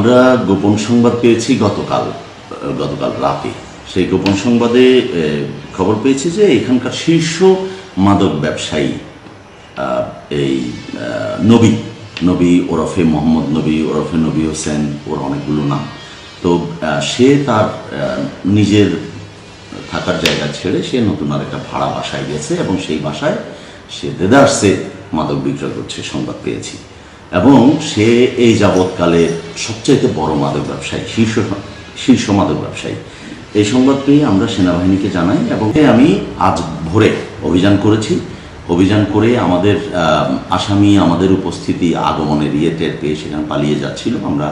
আমরা গোপন সংবাদ পেয়েছি গতকাল রাতে। সেই গোপন সংবাদে খবর পেয়েছি যে এখানকার শীর্ষ মাদক ব্যবসায়ী এই নবী ওরফে মোহাম্মদ নবী ওরফে নবী হোসেন, ওর অনেকগুলো নাম। তো সে তার নিজের থাকার জায়গা ছেড়ে সে নতুন আরেকটা ভাড়া বাসায় গেছে এবং সেই বাসায় সে দেদারসে মাদক বিক্রয় করছে সংবাদ পেয়েছি। এবং সে এই যাবৎকালের সবচাইতে বড় মাদক ব্যবসায়ী, শীর্ষ মাদক ব্যবসায়ী। এই সংবাদ পেয়ে আমরা সেনাবাহিনীকে জানাই এবং আমি আজ ভোরে অভিযান করে আমাদের আসামি আমাদের উপস্থিতি আগমনের টের পেয়ে সেখানে পালিয়ে যাচ্ছিল। আমরা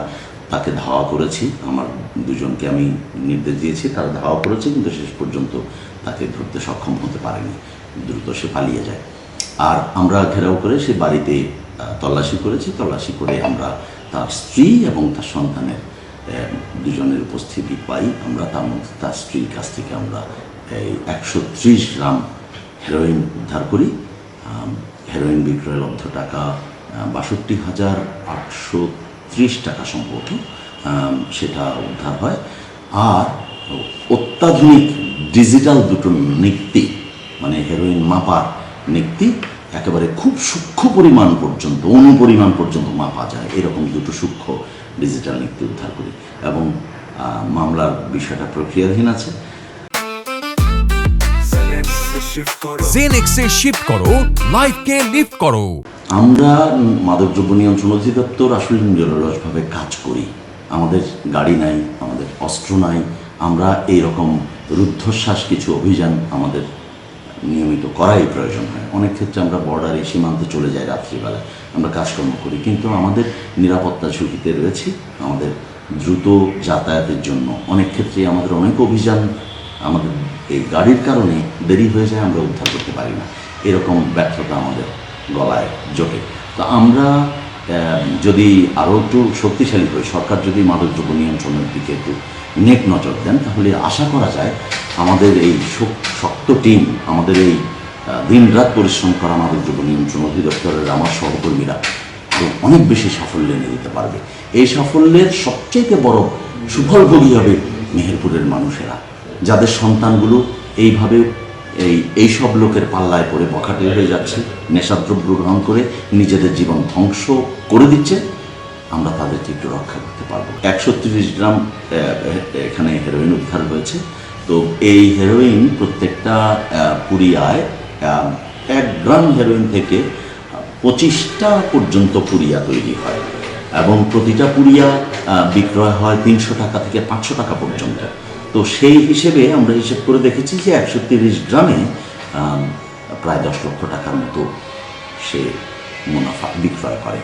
তাকে ধাওয়া করেছি, আমার দুজনকে আমি নির্দেশ দিয়েছি, তারা ধাওয়া করেছে, কিন্তু শেষ পর্যন্ত তাকে ধরতে সক্ষম হতে পারেনি, দ্রুত সে পালিয়ে যায়। আর আমরা ঘেরাও করে সে বাড়িতে তল্লাশি করেছি। তল্লাশি করে আমরা তার স্ত্রী এবং তার সন্তানের দুজনের উপস্থিতি পাই। আমরা তার মধ্যে তার স্ত্রীর কাছ থেকে আমরা এই 130 গ্রাম হেরোইন উদ্ধার করি। হেরোইন বিক্রয়ের লব্ধ টাকা 62,830 টাকা সম্ভবত সেটা উদ্ধার হয়। আর অত্যাধুনিক ডিজিটাল দুটো নিক্তি, মানে হেরোইন মাপার নিক্তি, একেবারে খুব সূক্ষ্ম পরিমাণ পর্যন্ত, অনুপরিমাণ পর্যন্ত মাপা যায়, এরকম দুটো সূক্ষ্ম ডিজিটাল নিক্তি উদ্ধার করি এবং মামলার বিষয়টা প্রক্রিয়াধীন আছে। জেনেক্সে শিফট করো, লাইফকে লিফট করো। আমরা মাদকদ্রব্য নিয়ন্ত্রণ অধিদপ্তর আসলে নিরলসভাবে কাজ করি। আমাদের গাড়ি নাই, আমাদের অস্ত্র নাই। আমরা এইরকম রুদ্ধশ্বাস কিছু অভিযান আমাদের নিয়মিত করাই প্রয়োজন হয়। অনেক ক্ষেত্রে আমরা বর্ডারে সীমান্তে চলে যাই রাত্রিবেলায়, আমরা কাজকর্ম করি, কিন্তু আমাদের নিরাপত্তা ঝুঁকিতে রয়েছি। আমাদের দ্রুত যাতায়াতের জন্য অনেক ক্ষেত্রে আমাদের অনেক অভিযান আমাদের এই গাড়ির কারণে দেরি হয়ে যায়, আমরা উদ্ধার করতে পারি না। এরকম ব্যর্থতা আমাদের গলায় জোটে। তো আমরা যদি আরও একটু শক্তিশালী হই, সরকার যদি মাদকদ্রব্য নিয়ন্ত্রণের দিকে একটু নেক নজর দেন, তাহলে আশা করা যায় আমাদের এই শক্ত টিম, আমাদের এই দিনরাত পরিশ্রম করা মাদকদ্রব্য নিয়ন্ত্রণ অধিদপ্তরের আমার সহকর্মীরা অনেক বেশি সাফল্য এনে দিতে পারবে। এই সাফল্যের সবচেয়ে বড় সুফলভোগী হবে মেহেরপুরের মানুষেরা, যাদের সন্তানগুলো এইভাবে এইসব লোকের পাল্লায় পড়ে বখাটে হয়ে যাচ্ছে, নেশাদ্রব্য গ্রহণ করে নিজেদের জীবন ধ্বংস করে দিচ্ছে। আমরা তাদেরকে একটু রক্ষা করতে পারবো। 130 গ্রাম এখানে হেরোইন উদ্ধার হয়েছে। তো এই হেরোইন প্রত্যেকটা পুরিয়ায় 1 গ্রাম হেরোইন থেকে 25টা পর্যন্ত পুরিয়া তৈরি হয় এবং প্রতিটা পুরিয়া বিক্রয় হয় 300 টাকা থেকে 500 টাকা পর্যন্ত। তো সেই হিসেবে আমরা হিসেব করে দেখেছি যে 130 গ্রামে প্রায় 10 লক্ষ টাকার মতো সে মুনাফা বিক্রয় করে।